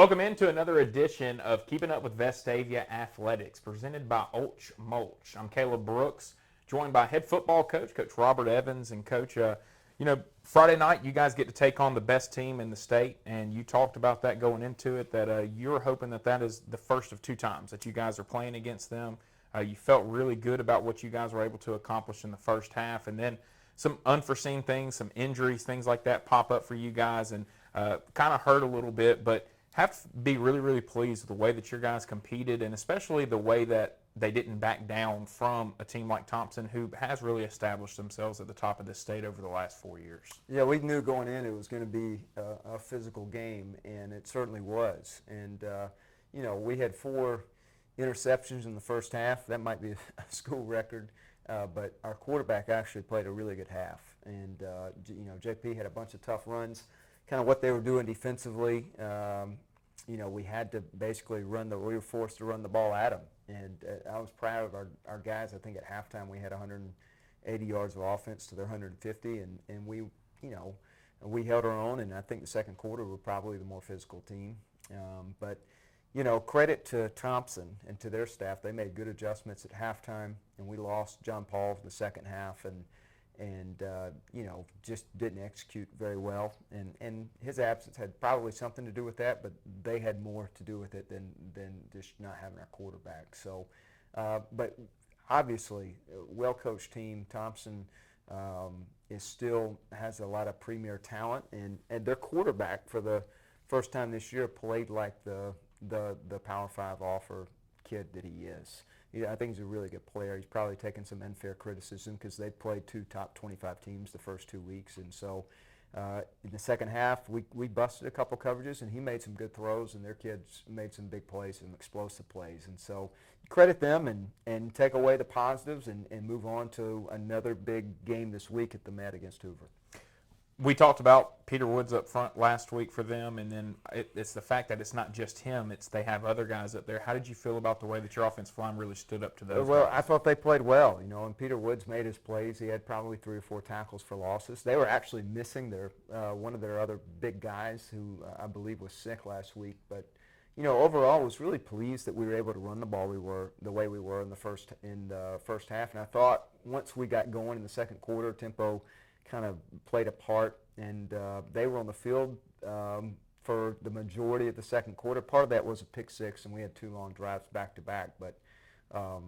Welcome into another edition of Keeping Up with Vestavia Athletics, presented by Ulch Mulch. I'm Caleb Brooks, joined by head football coach, Coach Robert Evans, and Coach, Friday night you guys get to take on the best team in the state, and you talked about that going into it, that you're hoping that is the first of two times that you guys are playing against them. You felt really good about what you guys were able to accomplish in the first half, and then some unforeseen things, some injuries, things like that pop up for you guys, and kind of hurt a little bit, but have to be really, really pleased with the way that your guys competed, and especially the way that they didn't back down from a team like Thompson, who has really established themselves at the top of this state over the last 4 years. Yeah, we knew going in it was going to be a physical game, and it certainly was. And, we had 4 interceptions in the first half. That might be a school record, but our quarterback actually played a really good half. And, JP had a bunch of tough runs. Kind of what they were doing defensively, we had to basically we were forced to run the ball at them. And I was proud of our guys. I think at halftime we had 180 yards of offense to their 150, and we held our own, and I think the second quarter we were probably the more physical team. But credit to Thompson and to their staff. They made good adjustments at halftime, and we lost John Paul for the second half, and just didn't execute very well. And his absence had probably something to do with that, but they had more to do with it than just not having our quarterback. So, but obviously, well-coached team. Thompson still has a lot of premier talent, and their quarterback for the first time this year played like the Power 5 offer kid that he is. I think he's a really good player. He's probably taken some unfair criticism because they played 2 top 25 teams the first 2 weeks. And so in the second half, we busted a couple coverages, and he made some good throws, and their kids made some big plays, some explosive plays. And so credit them and take away the positives and move on to another big game this week at the Met against Hoover. We talked about Peter Woods up front last week for them, and then it's the fact that it's not just him, it's they have other guys up there. How did you feel about the way that your offensive line really stood up to those Well, guys? I thought they played well, and Peter Woods made his plays. He had probably 3 or 4 tackles for losses. They were actually missing one of their other big guys who I believe was sick last week. But, overall, I was really pleased that we were able to run the ball the way we were in the first half. And I thought once we got going in the second quarter, tempo kind of played a part, and they were on the field for the majority of the second quarter. Part of that was a pick 6, and we had 2 long drives back to back. But I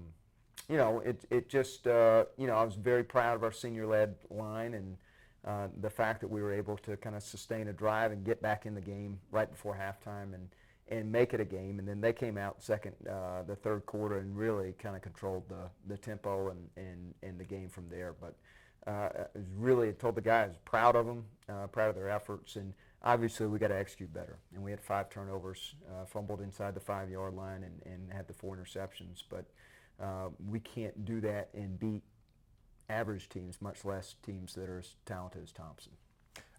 was very proud of our senior-led line, and the fact that we were able to kind of sustain a drive and get back in the game right before halftime and make it a game. And then they came out the third quarter and really kind of controlled the tempo and the game from there. But I told the guys, proud of them, proud of their efforts, and obviously we got to execute better. And we had 5 turnovers, fumbled inside the 5-yard line, and had the 4 interceptions. But we can't do that and beat average teams, much less teams that are as talented as Thompson.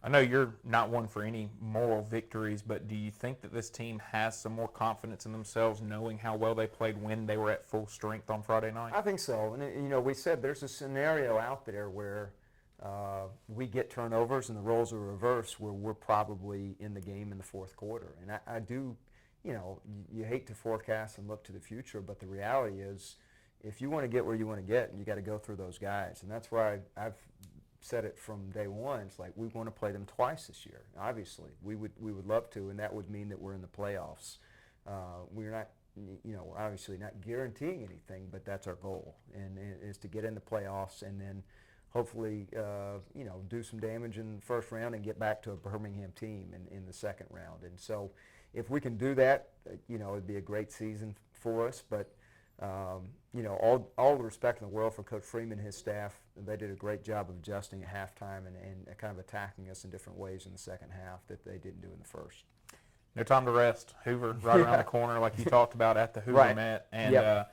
I know you're not one for any moral victories, but do you think that this team has some more confidence in themselves, knowing how well they played when they were at full strength on Friday night? I think so. And, we said there's a scenario out there where we get turnovers and the roles are reversed, where we're probably in the game in the fourth quarter. And I do, you hate to forecast and look to the future, but the reality is if you want to get where you want to get, you got to go through those guys. And that's why I've said it from day one. It's like we want to play them twice this year. Obviously, we would love to, and that would mean that we're in the playoffs. We're not, obviously not guaranteeing anything, but that's our goal, and is to get in the playoffs and then hopefully, do some damage in the first round and get back to a Birmingham team in the second round. And so, if we can do that, it'd be a great season for us. But all the respect in the world for Coach Freeman and his staff. They did a great job of adjusting at halftime and kind of attacking us in different ways in the second half that they didn't do in the first. No time to rest. Hoover right around the corner, like you talked about at the Hoover Met. And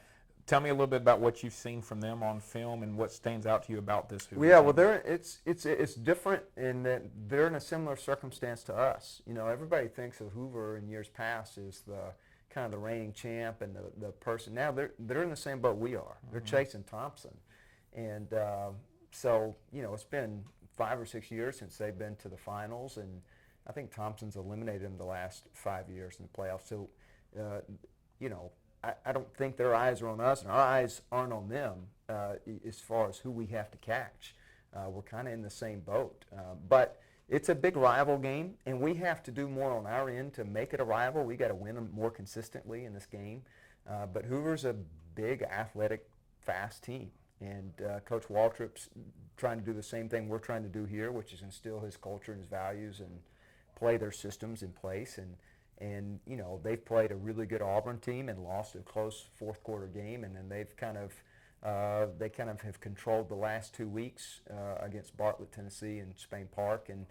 tell me a little bit about what you've seen from them on film and what stands out to you about this Hoover team. Well, it's different in that they're in a similar circumstance to us. Everybody thinks of Hoover in years past as the kind of the reigning champ and the person. Now they're in the same boat we are. They're chasing Thompson. And so, it's been 5 or 6 years since they've been to the finals, and I think Thompson's eliminated them the last 5 years in the playoffs. So, I don't think their eyes are on us, and our eyes aren't on them as far as who we have to catch. We're kind of in the same boat. But it's a big rival game, and we have to do more on our end to make it a rival. We got to win them more consistently in this game. But Hoover's a big, athletic, fast team. And Coach Waltrip's trying to do the same thing we're trying to do here, which is instill his culture and his values and play their systems in place. And they've played a really good Auburn team and lost a close fourth quarter game, and then they've kind of have controlled the last 2 weeks against Bartlett, Tennessee, and Spain Park, and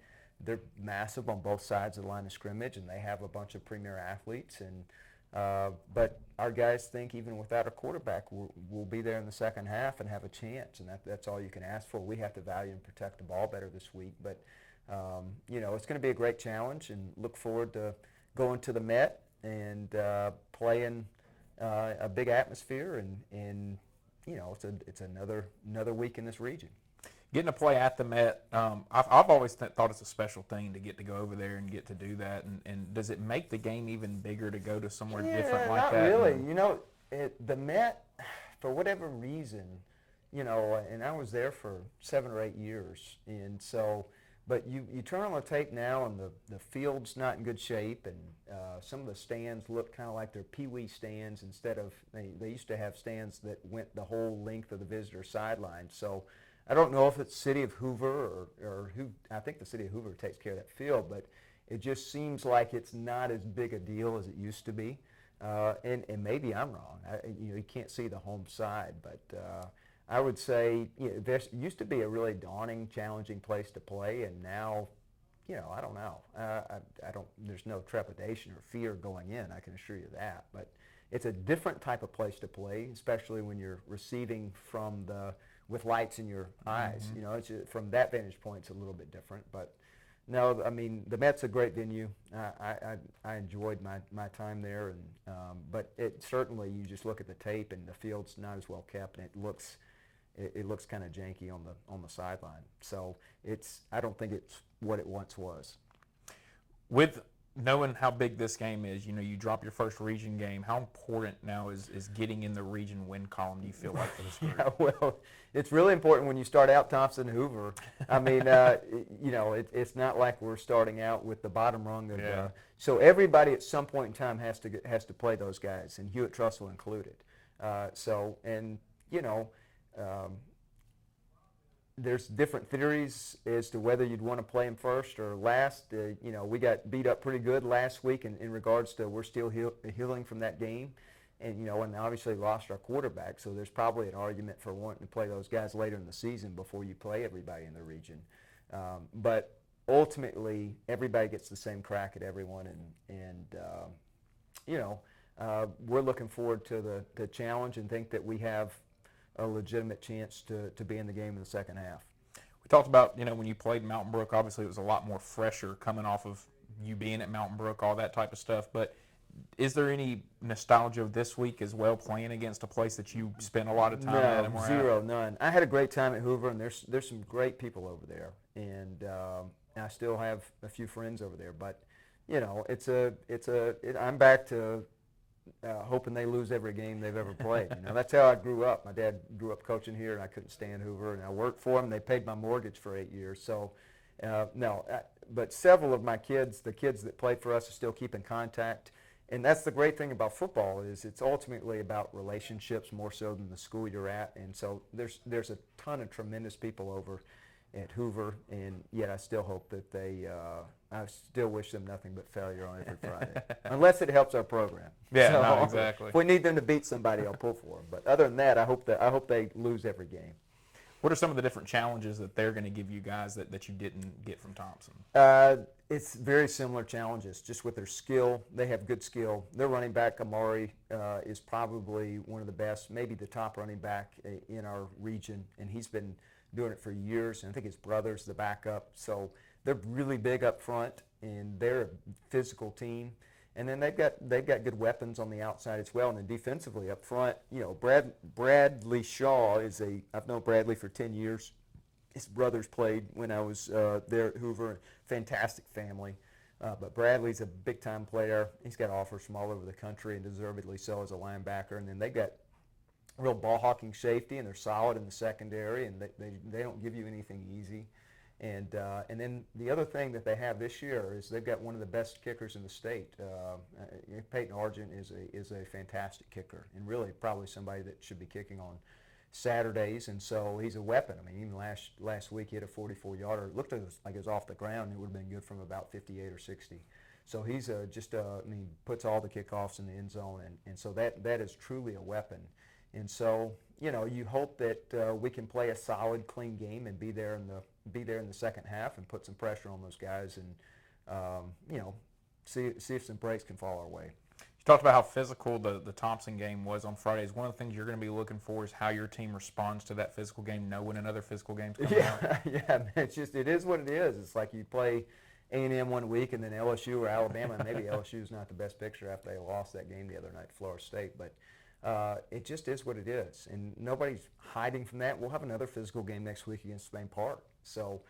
they're massive on both sides of the line of scrimmage, and they have a bunch of premier athletes. And but our guys think even without a quarterback, we'll be there in the second half and have a chance, and that's all you can ask for. We have to value and protect the ball better this week, but it's going to be a great challenge, and look forward to going to the Met and playing a big atmosphere, and it's another week in this region. Getting to play at the Met, I've always thought it's a special thing to get to go over there and get to do that. And does it make the game even bigger to go to somewhere different like that? Not really. The Met, for whatever reason, and I was there for 7 or 8 years, and so. But you turn on the tape now, and the field's not in good shape, and some of the stands look kind of like they're peewee stands instead of they used to have stands that went the whole length of the visitor sideline. So I don't know if it's City of Hoover or who. I think the City of Hoover takes care of that field, but it just seems like it's not as big a deal as it used to be. And maybe I'm wrong. You can't see the home side, but. I would say there used to be a really daunting, challenging place to play, and now, I don't know. I don't. There's no trepidation or fear going in. I can assure you that. But it's a different type of place to play, especially when you're receiving with lights in your eyes. Mm-hmm. From that vantage point, it's a little bit different. But no, I mean the Met's a great venue. I enjoyed my time there, and but it certainly you just look at the tape and the field's not as well kept, and it looks kind of janky on the sideline. So I don't think it's what it once was. With knowing how big this game is, you drop your first region game. How important now is getting in the region win column, do you feel like, for this group? Yeah, well, it's really important when you start out Thompson Hoover. I mean, it's not like we're starting out with the bottom rung of so everybody at some point in time has to play those guys, and Hewitt Trussell included. There's different theories as to whether you'd want to play him first or last. We got beat up pretty good last week in regards to we're still healing from that game, and and obviously lost our quarterback. So there's probably an argument for wanting to play those guys later in the season before you play everybody in the region. But ultimately, everybody gets the same crack at everyone, and we're looking forward to the challenge and think that we have a legitimate chance to be in the game in the second half. We talked about, when you played Mountain Brook, obviously it was a lot more fresher coming off of you being at Mountain Brook, all that type of stuff. But is there any nostalgia of this week as well, playing against a place that you spent a lot of time at? And zero, none. I had a great time at Hoover, and there's some great people over there, and I still have a few friends over there. But I'm back to hoping they lose every game they've ever played. That's how I grew up. My dad grew up coaching here, and I couldn't stand Hoover, and I worked for them. They paid my mortgage for 8 years. So, but several of my kids, the kids that played for us, are still keep in contact. And that's the great thing about football is it's ultimately about relationships more so than the school you're at. And so there's a ton of tremendous people over at Hoover, and yet I still hope that I still wish them nothing but failure on every Friday, unless it helps our program. Yeah, so, no, exactly. If we need them to beat somebody, I'll pull for them. But other than that, I hope they lose every game. What are some of the different challenges that they're going to give you guys that you didn't get from Thompson? It's very similar challenges, just with their skill. They have good skill. Their running back, Amari, is probably one of the best, maybe the top running back in our region, and he's been doing it for years, and I think his brother's the backup. So they're really big up front, and they're a physical team. And then they've got good weapons on the outside as well. And then defensively up front, Bradley Shaw I've known Bradley for 10 years. His brothers played when I was there at Hoover. Fantastic family. But Bradley's a big-time player. He's got offers from all over the country, and deservedly so as a linebacker. And then they got real ball-hawking safety, and they're solid in the secondary, and they don't give you anything easy. And then the other thing that they have this year is they've got one of the best kickers in the state. Peyton Argent is a fantastic kicker, and really probably somebody that should be kicking on Saturdays, and so he's a weapon. I mean, even last week he hit a 44-yarder. It looked like it was off the ground. It would have been good from about 58 or 60. So he's puts all the kickoffs in the end zone, and so that is truly a weapon. And so, you hope that we can play a solid, clean game and be there in the second half and put some pressure on those guys, and see if some breaks can fall our way. You talked about how physical the Thompson game was on Fridays. One of the things you're going to be looking for is how your team responds to that physical game, knowing another physical game's coming out. Yeah, man, it is what it is. It's like you play A&M one week and then LSU or Alabama, and maybe LSU's not the best picture after they lost that game the other night to Florida State, but it just is what it is, and nobody's hiding from that. We'll have another physical game next week against Spain Park. So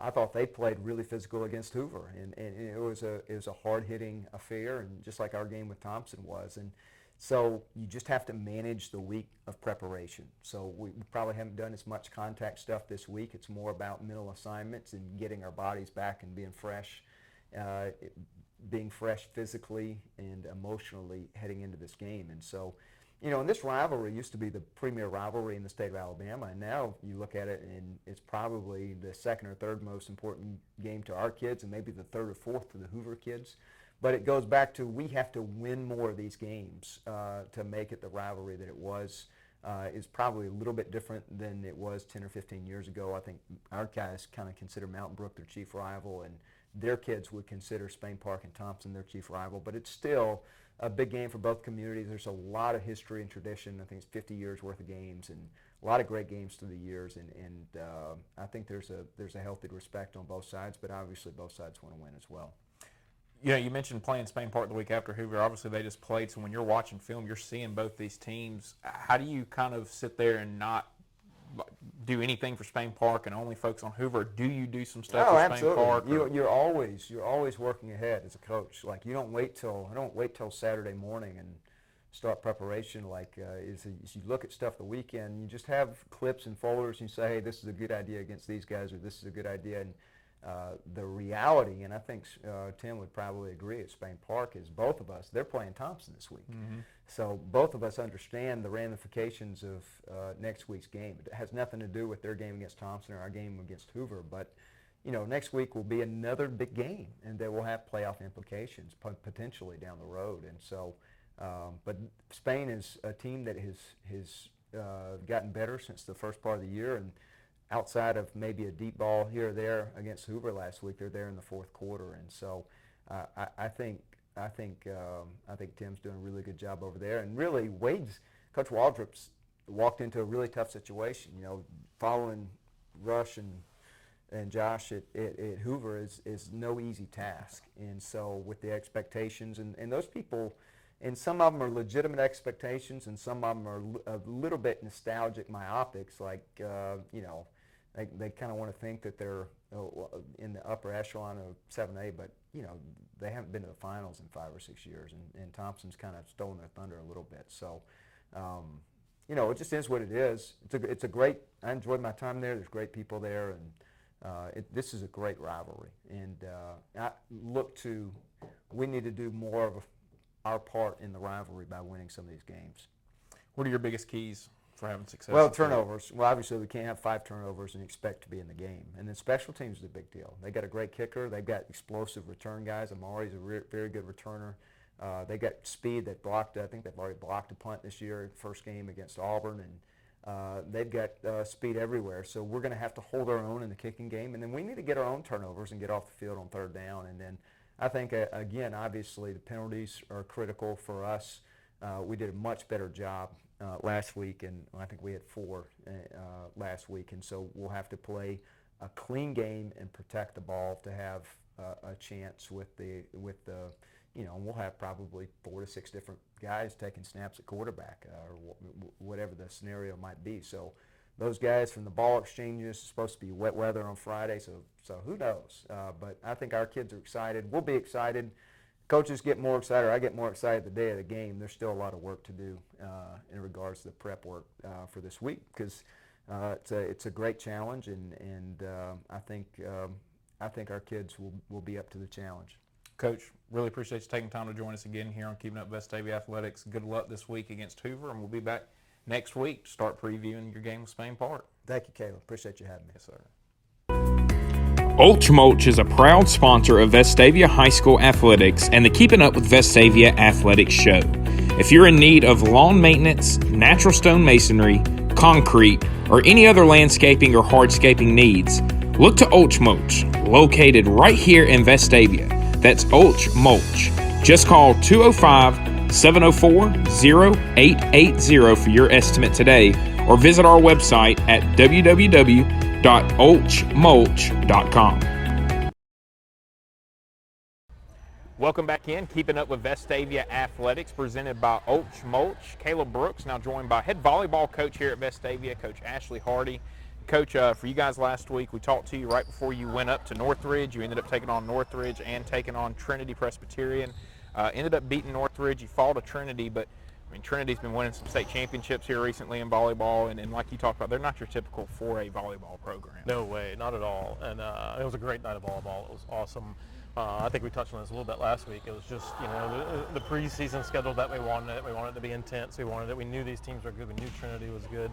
I thought they played really physical against Hoover, and it was a hard-hitting affair, and just like our game with Thompson was. And so you just have to manage the week of preparation. So we probably haven't done as much contact stuff this week. It's more about mental assignments and getting our bodies back and being fresh physically and emotionally heading into this game. And so, and this rivalry used to be the premier rivalry in the state of Alabama, and now you look at it and it's probably the second or third most important game to our kids, and maybe the third or fourth to the Hoover kids. But it goes back to we have to win more of these games to make it the rivalry that it was. Is probably a little bit different than it was 10 or 15 years ago. I think our guys kind of consider Mountain Brook their chief rival, and their kids would consider Spain Park and Thompson their chief rival. But it's still a big game for both communities. There's a lot of history and tradition. I think it's 50 years worth of games and a lot of great games through the years. And I think there's a healthy respect on both sides, but obviously both sides want to win as well. You mentioned playing Spain Park the week after Hoover. Obviously, they just played, so when you're watching film, you're seeing both these teams. How do you kind of sit there and not do anything for Spain Park and only focus on Hoover? Do you do some stuff for absolutely. Spain Park? You're always working ahead as a coach. Like I don't wait till Saturday morning and start preparation. Like as you look at stuff the weekend, you just have clips and folders and you say, hey, this is a good idea against these guys, or this is a good idea. And the reality, and I think Tim would probably agree at Spain Park, is both of us, they're playing Thompson this week. Mm-hmm. So both of us understand the ramifications of next week's game. It has nothing to do with their game against Thompson or our game against Hoover, but next week will be another big game, and they will have playoff implications potentially down the road. And so, but Spain is a team that has gotten better since the first part of the year, and outside of maybe a deep ball here or there against Hoover last week, they're there in the fourth quarter. And so I think Tim's doing a really good job over there. And really, Coach Waldrop's walked into a really tough situation. Following Rush and Josh at Hoover is no easy task. And so with the expectations, and those people, and some of them are legitimate expectations, and some of them are a little bit nostalgic myopics, like, they kind of want to think that they're in the upper echelon of 7A, but, they haven't been to the finals in 5 or 6 years, and Thompson's kind of stolen their thunder a little bit. So, it just is what it is. It's a great, I enjoyed my time there. There's great people there, and this is a great rivalry. And we need to do more of our part in the rivalry by winning some of these games. What are your biggest keys for having success? Well, turnovers. Well, obviously we can't have 5 turnovers and expect to be in the game. And then special teams is a big deal. They got a great kicker. They've got explosive return guys. Amari's a very good returner. They got speed that blocked. I think they've already blocked a punt this year, first game against Auburn, and they've got speed everywhere. So we're going to have to hold our own in the kicking game, and then we need to get our own turnovers and get off the field on third down. And then I think again, obviously the penalties are critical for us. We did a much better job last week, and I think we had 4 last week, and so we'll have to play a clean game and protect the ball to have a chance with the we'll have probably 4 to 6 different guys taking snaps at quarterback or whatever the scenario might be. So those guys from the ball exchanges. It's supposed to be wet weather on Friday, so who knows? But I think our kids are excited. We'll be excited. Coaches get more excited. I get more excited the day of the game. There's still a lot of work to do in regards to the prep work for this week, because it's a great challenge, and I think our kids will be up to the challenge. Coach, really appreciate you taking time to join us again here on Keeping Up Vestavia Athletics. Good luck this week against Hoover, and we'll be back next week to start previewing your game with Spain Park. Thank you, Caleb. Appreciate you having me. Yes, sir. Ulch Mulch is a proud sponsor of Vestavia High School Athletics and the Keeping Up with Vestavia Athletics show. If you're in need of lawn maintenance, natural stone masonry, concrete, or any other landscaping or hardscaping needs, look to Ulch Mulch, located right here in Vestavia. That's Ulch Mulch. Just call 205-704-0880 for your estimate today, or visit our website at www.ulchmulch.com. Welcome back in, Keeping Up with Vestavia Athletics, presented by Ulch Mulch. Caleb Brooks now joined by head volleyball coach here at Vestavia, Coach Ashlee Hardee. Coach, for you guys last week, we talked to you right before you went up to Northridge. You ended up taking on Northridge and taking on Trinity Presbyterian. Ended up beating Northridge. You fought to Trinity, but I mean, Trinity's been winning some state championships here recently in volleyball, and like you talked about, they're not your typical 4A volleyball program. No way, not at all. And it was a great night of volleyball. It was awesome. I think we touched on this a little bit last week. It was just, the preseason schedule that we wanted. We wanted it to be intense. We wanted it. We knew these teams were good. We knew Trinity was good.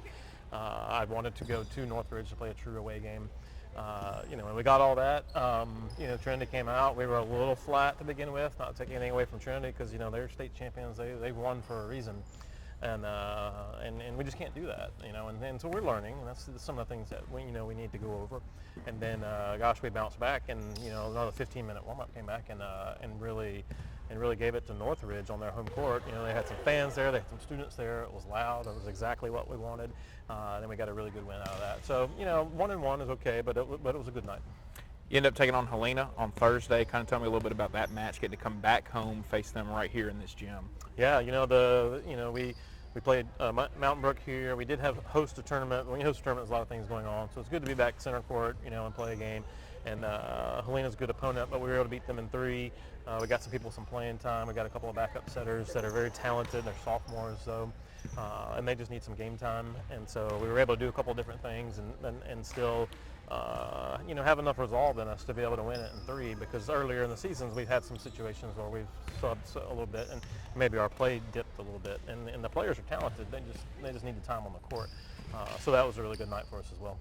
I wanted to go to Northridge to play a true away game. And we got all that. Trinity came out. We were a little flat to begin with, not taking anything away from Trinity, because, they're state champions. They won for a reason. And we just can't do that, and so we're learning, and that's some of the things that we need to go over. And then, we bounced back, and, another 15-minute warm-up came back and really gave it to Northridge on their home court. They had some fans there, they had some students there. It was loud. It was exactly what we wanted. And then we got a really good win out of that. So, 1-1 is okay, but it was a good night. You end up taking on Helena on Thursday. Kind of tell me a little bit about that match, getting to come back home, face them right here in this gym. Yeah, we played Mountain Brook here. We did host a tournament. When you host a tournament, there's a lot of things going on. So it's good to be back center court, and play a game. And Helena's a good opponent, but we were able to beat them in 3. We got some people some playing time. We got a couple of backup setters that are very talented. They're sophomores, and they just need some game time. And so we were able to do a couple of different things and still, have enough resolve in us to be able to win it in 3, because earlier in the seasons we've had some situations where we've subbed a little bit and maybe our play dipped a little bit. And the players are talented. They just need the time on the court. So that was a really good night for us as well.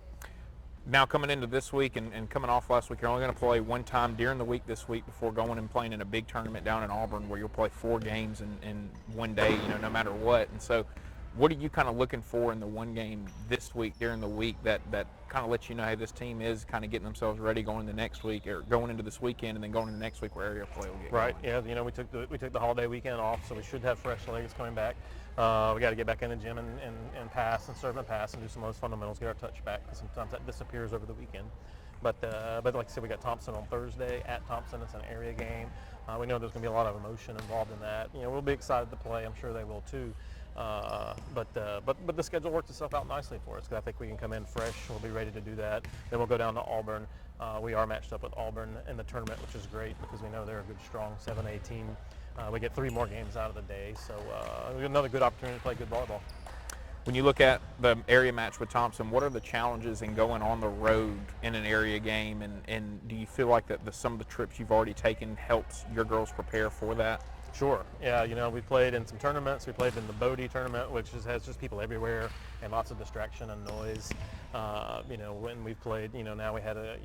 Now coming into this week and coming off last week, you're only going to play one time during the week this week before going and playing in a big tournament down in Auburn where you'll play 4 games in one day, no matter what. And so what are you kind of looking for in the one game this week during the week that kind of lets you know, hey, this team is kind of getting themselves ready going into next week, or going into this weekend and then going into next week where area play will get right going? Yeah, we took the holiday weekend off, so we should have fresh legs coming back. We got to get back in the gym and pass and serve and pass and do some of those fundamentals, get our touch back, because sometimes that disappears over the weekend. But like I said, we got Thompson on Thursday at Thompson. It's an area game. We know there's going to be a lot of emotion involved in that. We'll be excited to play. I'm sure they will too. But the schedule worked itself out nicely for us, because I think we can come in fresh. We'll be ready to do that. Then we'll go down to Auburn. We are matched up with Auburn in the tournament, which is great because we know they're a good, strong 7A team. We get 3 more games out of the day, so another good opportunity to play good volleyball. When you look at the area match with Thompson, what are the challenges in going on the road in an area game, and do you feel like that some of the trips you've already taken helps your girls prepare for that? Sure. Yeah, we played in some tournaments. We played in the Bodie tournament, which has just people everywhere and lots of distraction and noise. When we played, now we had a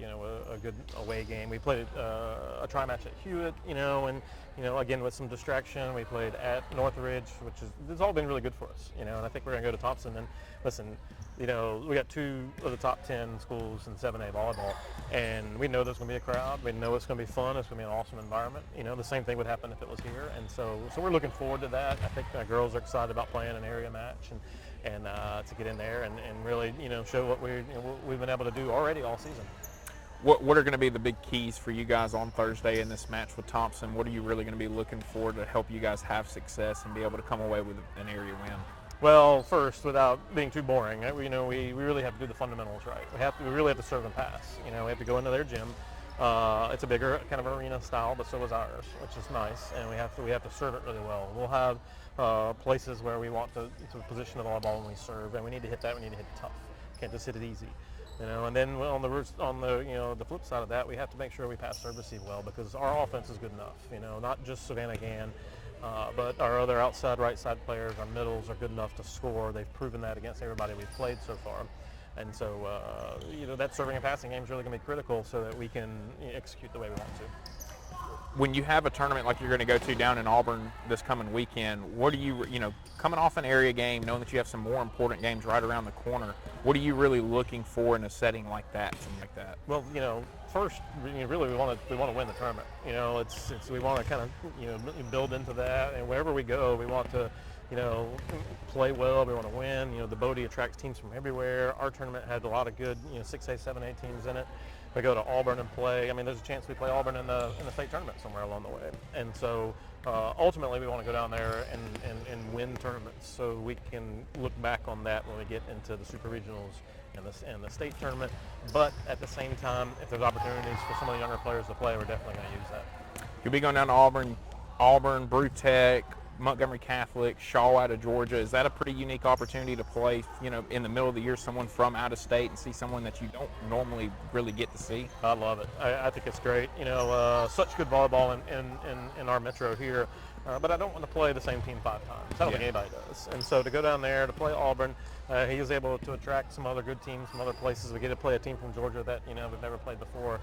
good away game. We played a tri-match at Hewitt, and again with some distraction. We played at Northridge, it's all been really good for us, and I think we're going to go to Thompson. And listen, we got 2 of the top 10 schools in 7A volleyball, and we know there's going to be a crowd. We know it's going to be fun. It's going to be an awesome environment. The same thing would happen if it was here, and so we're looking forward to that. I think our girls are excited about playing an area match and to get in there and really show what we've been able to do already all season. What are going to be the big keys for you guys on Thursday in this match with Thompson? What are you really going to be looking for to help you guys have success and be able to come away with an area win? Well, first, without being too boring, we really have to do the fundamentals right. We really have to serve and pass. We have to go into their gym. It's a bigger kind of arena style, but so is ours, which is nice. And we have to serve it really well. We'll have places where we want to position the volleyball when we serve, and we need to hit that. We need to hit it tough. Can't just hit it easy. And then on the flip side of that, we have to make sure we pass serve receive well, because our offense is good enough. Not just Savannah Gann. But our other outside right side players, our middles, are good enough to score. They've proven that against everybody we've played so far. And so, that serving and passing game is really going to be critical so that we can execute the way we want to. When you have a tournament like you're going to go to down in Auburn this coming weekend, what do you coming off an area game, knowing that you have some more important games right around the corner, what are you really looking for in a setting like that, something like that? Well, first, really we want to win the tournament. We want to kind of build into that, and wherever we go, we want to play well. We want to win. The Bodie attracts teams from everywhere. Our tournament had a lot of good 6A, 7A teams in it. We go to Auburn and play. There's a chance we play Auburn in the state tournament somewhere along the way. And so ultimately we want to go down there and win tournaments, so we can look back on that when we get into the super regionals and the state tournament. But at the same time, if there's opportunities for some of the younger players to play, we're definitely going to use that. You'll be going down to Auburn, Brewbaker Tech, Montgomery Catholic, Shaw out of Georgia. Is that a pretty unique opportunity to play, in the middle of the year, someone from out of state and see someone that you don't normally really get to see? I love it. I think it's great. Such good volleyball in our metro here, but I don't want to play the same team 5 times. I don't think anybody does. And so to go down there to play Auburn, he was able to attract some other good teams from other places. We get to play a team from Georgia that we've never played before.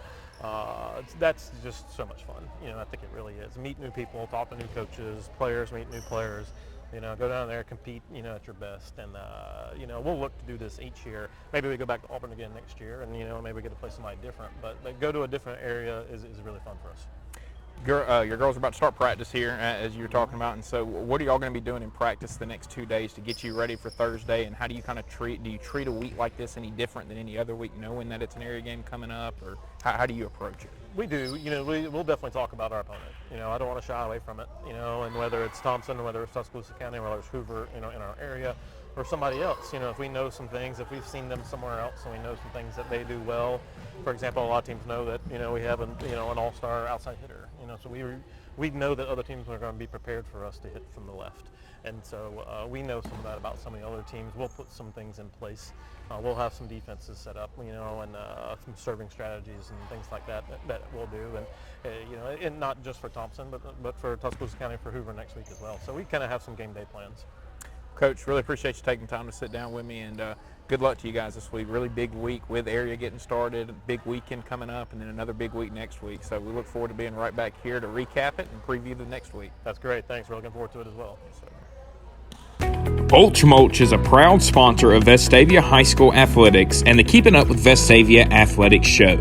That's just so much fun. I think it really is. Meet new people, talk to new coaches, players meet new players. Go down there, compete, at your best, and we'll look to do this each year. Maybe we go back to Auburn again next year, and maybe we get to play somebody different. But go to a different area is really fun for us. Your girls are about to start practice here, as you were talking about, and so what are y'all going to be doing in practice the next 2 days to get you ready for Thursday, and how do you kind of treat a week like this any different than any other week, knowing that it's an area game coming up, or how do you approach it? We do. We'll definitely talk about our opponent. I don't want to shy away from it, and whether it's Thompson, or whether it's Tuscaloosa County, or whether it's Hoover, in our area, or somebody else. If we know some things, if we've seen them somewhere else and we know some things that they do well. For example, a lot of teams know that, we have an all-star outside hitter, so we know that other teams are going to be prepared for us to hit from the left. And so we know some of that about some of the other teams. We'll put some things in place. We'll have some defenses set up, and some serving strategies and things like that we'll do. And, and not just for Thompson, but for Tuscaloosa County, for Hoover next week as well. So we kind of have some game day plans. Coach, really appreciate you taking time to sit down with me, and good luck to you guys this week. Really big week with area getting started, big weekend coming up, and then another big week next week. So we look forward to being right back here to recap it and preview the next week. That's great. Thanks. We're looking forward to it as well. Ulch Mulch is a proud sponsor of Vestavia High School Athletics and the Keepin Up with Vestavia Athletics show.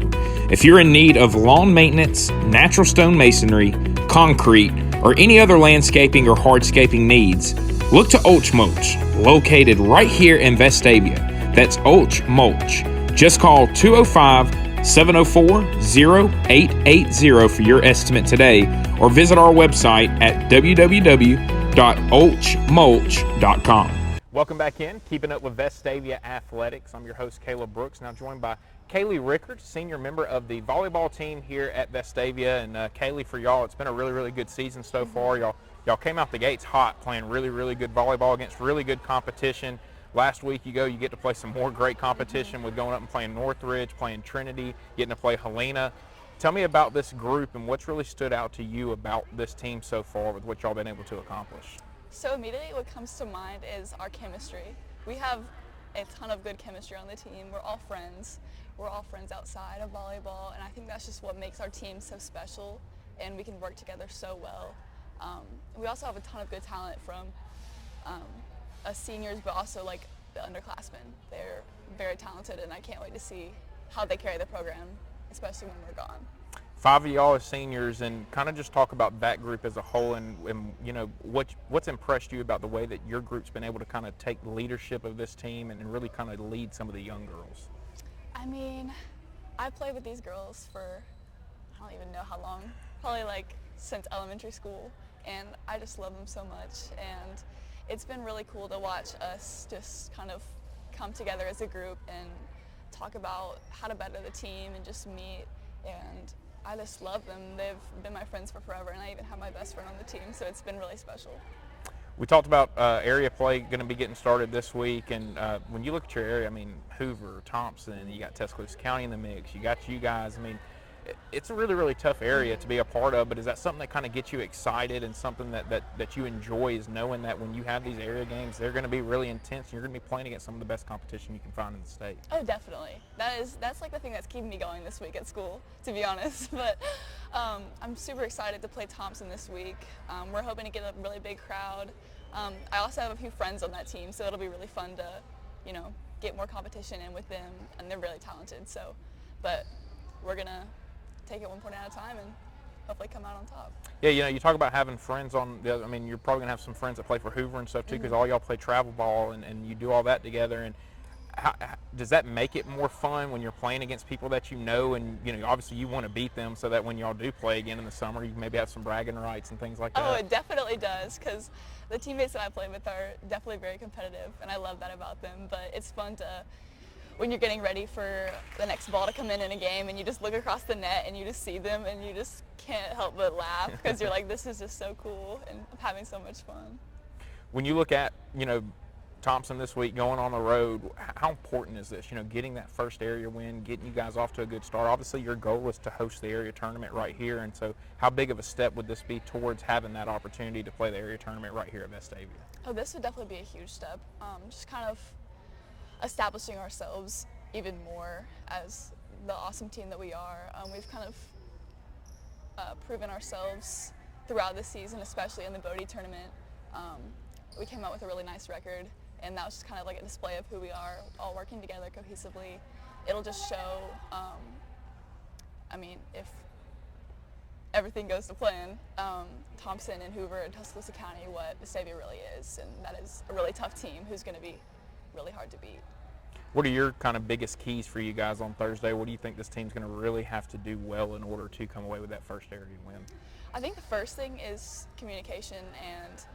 If you're in need of lawn maintenance, natural stone masonry, concrete, or any other landscaping or hardscaping needs, look to Ulch Mulch, located right here in Vestavia. That's Ulch Mulch. Just call 205-704-0880 for your estimate today, or visit our website at www.ulchmulch.com. Welcome back in, Keeping Up with Vestavia Athletics. I'm your host, Caleb Brooks, now joined by Kaylee Rickert, senior member of the volleyball team here at Vestavia. And Kaylee, for y'all, it's been a really, really good season so far. Y'all came out the gates hot, playing really, really good volleyball against really good competition. Last week you get to play some more great competition with going up and playing Northridge, playing Trinity, getting to play Helena. Tell me about this group and what's really stood out to you about this team so far with what y'all been able to accomplish. So immediately what comes to mind is our chemistry. We have a ton of good chemistry on the team. We're all friends. We're all friends outside of volleyball, and I think that's just what makes our team so special, and we can work together so well. We also have a ton of good talent from us seniors, but also like the underclassmen. They're very talented, and I can't wait to see how they carry the program, especially when we're gone. 5 of y'all as seniors, and kind of just talk about that group as a whole, and what's impressed you about the way that your group's been able to kind of take leadership of this team and really kind of lead some of the young girls. I mean, I played with these girls for I don't even know how long, probably like since elementary school, and I just love them so much. And it's been really cool to watch us just kind of come together as a group and talk about how to better the team and just meet. And I just love them. They've been my friends for forever, and I even have my best friend on the team, so it's been really special. We talked about area play going to be getting started this week, and when you look at your area, I mean, Hoover, Thompson, you got Tuscaloosa County in the mix, you got you guys. I mean, it's a really, really tough area to be a part of, but is that something that kind of gets you excited and something that you enjoy, is knowing that when you have these area games, they're going to be really intense and you're going to be playing against some of the best competition you can find in the state? Oh, definitely. That's like the thing that's keeping me going this week at school, to be honest. But I'm super excited to play Thompson this week. We're hoping to get a really big crowd. I also have a few friends on that team, so it'll be really fun to, get more competition in with them, and they're really talented. So, but we're gonna take it one point at a time and hopefully come out on top. Yeah, you talk about having friends on the other, I mean, you're probably going to have some friends that play for Hoover and stuff too, because all y'all play travel ball and you do all that together. And how does that make it more fun when you're playing against people that you know, and obviously you want to beat them so that when y'all do play again in the summer, you maybe have some bragging rights and things like that? Oh, it definitely does, because the teammates that I play with are definitely very competitive, and I love that about them. But it's fun to, when you're getting ready for the next ball to come in a game, and you just look across the net and you just see them and you just can't help but laugh, because you're like, this is just so cool, and I'm having so much fun. When you look at, Thompson this week going on the road, how important is this? Getting that first area win, getting you guys off to a good start. Obviously your goal is to host the area tournament right here, and so how big of a step would this be towards having that opportunity to play the area tournament right here at Vestavia? Oh, this would definitely be a huge step. Just kind of establishing ourselves even more as the awesome team that we are. We've kind of proven ourselves throughout the season, especially in the Bodie tournament. We came out with a really nice record, and that was just kind of like a display of who we are, all working together cohesively. It'll just show, if everything goes to plan, Thompson and Hoover and Tuscaloosa County, what Vestavia really is, and that is a really tough team who's going to be really hard to beat. What are your kind of biggest keys for you guys on Thursday? What do you think this team's going to really have to do well in order to come away with that first area win? I think the first thing is communication, and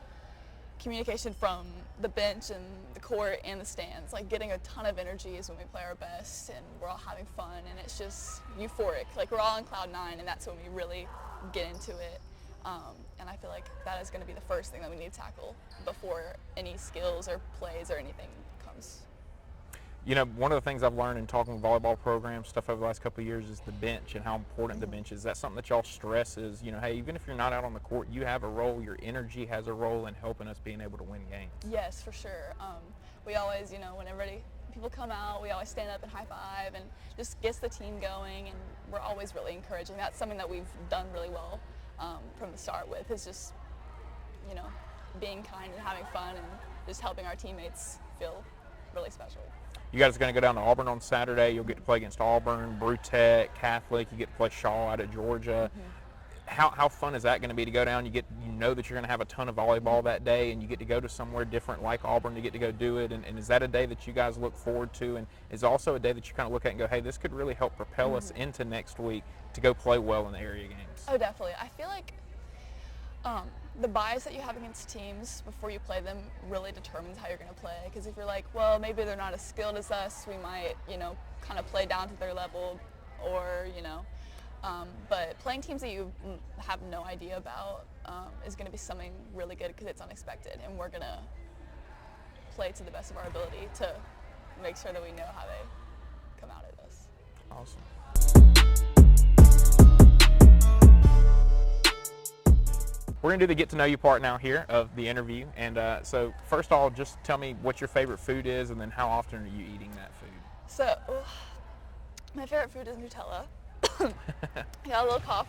communication from the bench and the court and the stands. Like, getting a ton of energy is when we play our best and we're all having fun and it's just euphoric. Like, we're all on cloud nine, and that's when we really get into it. And I feel like that is going to be the first thing that we need to tackle before any skills or plays or anything comes. One of the things I've learned in talking with volleyball programs, stuff over the last couple of years, is the bench and how important the bench is. That's something that y'all stress is, hey, even if you're not out on the court, you have a role, your energy has a role in helping us being able to win games. Yes, for sure. We always, whenever people come out, we always stand up and high five, and just gets the team going, and we're always really encouraging. That's something that we've done really well from the start with, is just, being kind and having fun and just helping our teammates feel really special. You guys are going to go down to Auburn on Saturday. You'll get to play against Auburn, Brewbaker Tech, Catholic. You get to play Shaw out of Georgia. How fun is that going to be to go down? You know that you're going to have a ton of volleyball that day, and you get to go to somewhere different like Auburn to get to go do it. And is that a day that you guys look forward to? And is also a day that you kind of look at and go, hey, this could really help propel us into next week to go play well in the area games? Oh, definitely. I feel like the bias that you have against teams before you play them really determines how you're going to play. Because if you're like, well, maybe they're not as skilled as us, we might, kind of play down to their level, or, but playing teams that you have no idea about is going to be something really good, because it's unexpected, and we're going to play to the best of our ability to make sure that we know how they come out at us. Awesome. We're going to do the get to know you part now here of the interview. And so first of all, just tell me what your favorite food is, and then how often are you eating that food? So my favorite food is Nutella. Got a little cough.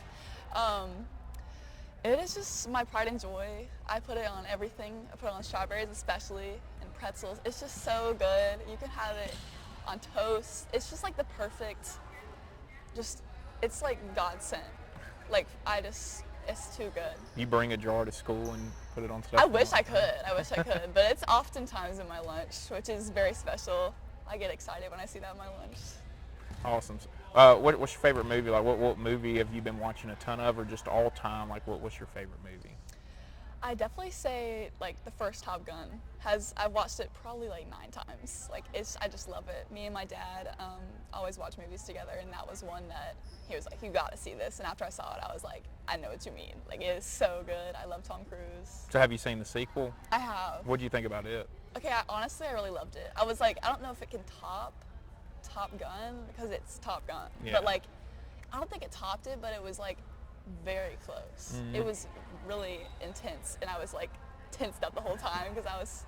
It is just my pride and joy. I put it on everything. I put it on strawberries especially, and pretzels. It's just so good. You can have it on toast. It's just like the perfect, it's like God sent. Like, it's too good. You bring a jar to school and put it on stuff? I wish I could, but it's oftentimes in my lunch, which is very special. I get excited when I see that in my lunch. Awesome. What's your favorite movie? Like, what movie have you been watching a ton of, or just all time? Like, what's your favorite movie? I definitely say like the first Top Gun I've watched it probably like 9 times. Like I just love it. Me and my dad always watch movies together, and that was one that he was like, you gotta see this. And after I saw it, I was like, I know what you mean. Like, it is so good. I love Tom Cruise. So have you seen the sequel? I have. What do you think about it? Okay, honestly, I really loved it. I was like, I don't know if it can top Top Gun because it's Top Gun. Yeah. But like, I don't think it topped it, but it was like very close. Mm-hmm. It was really intense, and I was like tensed up the whole time because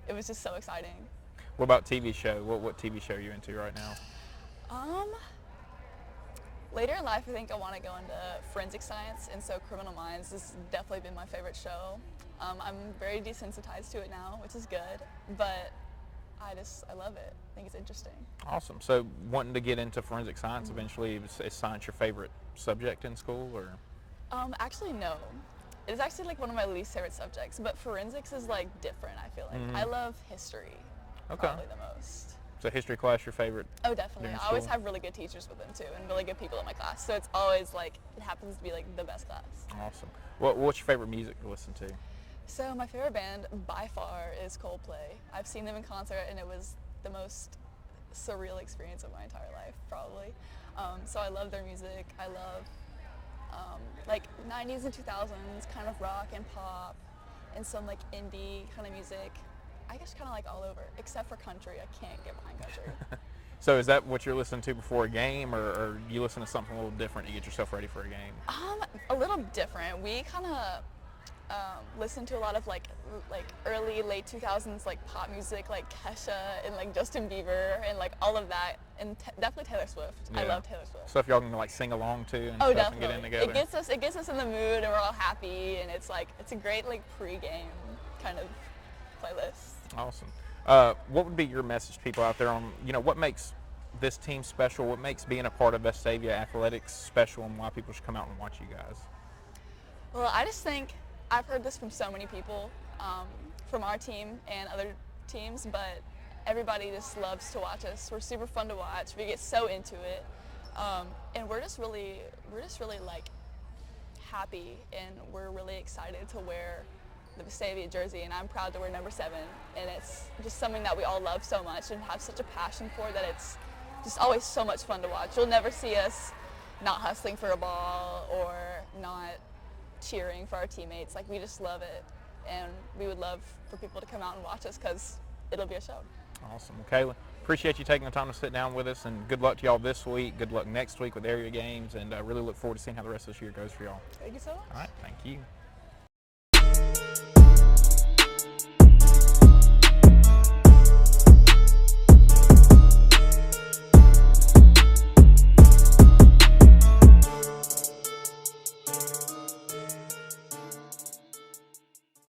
it was just so exciting. What about TV show? What TV show are you into right now? Later in life, I think I want to go into forensic science, and so Criminal Minds has definitely been my favorite show. I'm very desensitized to it now, which is good, but I love it. I think it's interesting. Awesome. So wanting to get into forensic science eventually, is science your favorite subject in school, or? Actually, no. It's actually like one of my least favorite subjects, but forensics is like different, I feel like. I love history probably the most. So history class your favorite? Oh, definitely. during I always school? have really good teachers with them too, and really good people in my class. So it's always like, it happens to be like the best class. Awesome. What's your favorite music to listen to? So my favorite band by far is Coldplay. I've seen them in concert, and it was the most surreal experience of my entire life, probably. So I love their music. I love like 90s and 2000s kind of rock and pop, and some like indie kind of music. I guess kind of like all over, except for country. I can't get behind country. So is that what you're listening to before a game, or you listen to something a little different to get yourself ready for a game? A little different. We kind of listen to a lot of like early, late 2000s like pop music, like Kesha and like Justin Bieber and like all of that, and definitely Taylor Swift. I Yeah. love Taylor Swift. Stuff y'all can like sing along to and Oh, stuff and definitely. get in together. It gets us in the mood, and we're all happy, and it's a great like pre-game kind of playlist. Awesome. What would be your message to people out there on, what makes this team special? What makes being a part of Vestavia Athletics special, and why people should come out and watch you guys? Well, I just think I've heard this from so many people, from our team and other teams, but everybody just loves to watch us. We're super fun to watch. We get so into it, and we're just really like happy, and we're really excited to wear the Vestavia jersey, and I'm proud to wear number 7, and it's just something that we all love so much and have such a passion for that it's just always so much fun to watch. You'll never see us not hustling for a ball or not cheering for our teammates. Like, we just love it, and we would love for people to come out and watch us because it'll be a show. Awesome. Well, Kaylee, appreciate you taking the time to sit down with us, and good luck to y'all this week. Good luck next week with area games, and I really look forward to seeing how the rest of this year goes for y'all. Thank you so much. All right, thank you.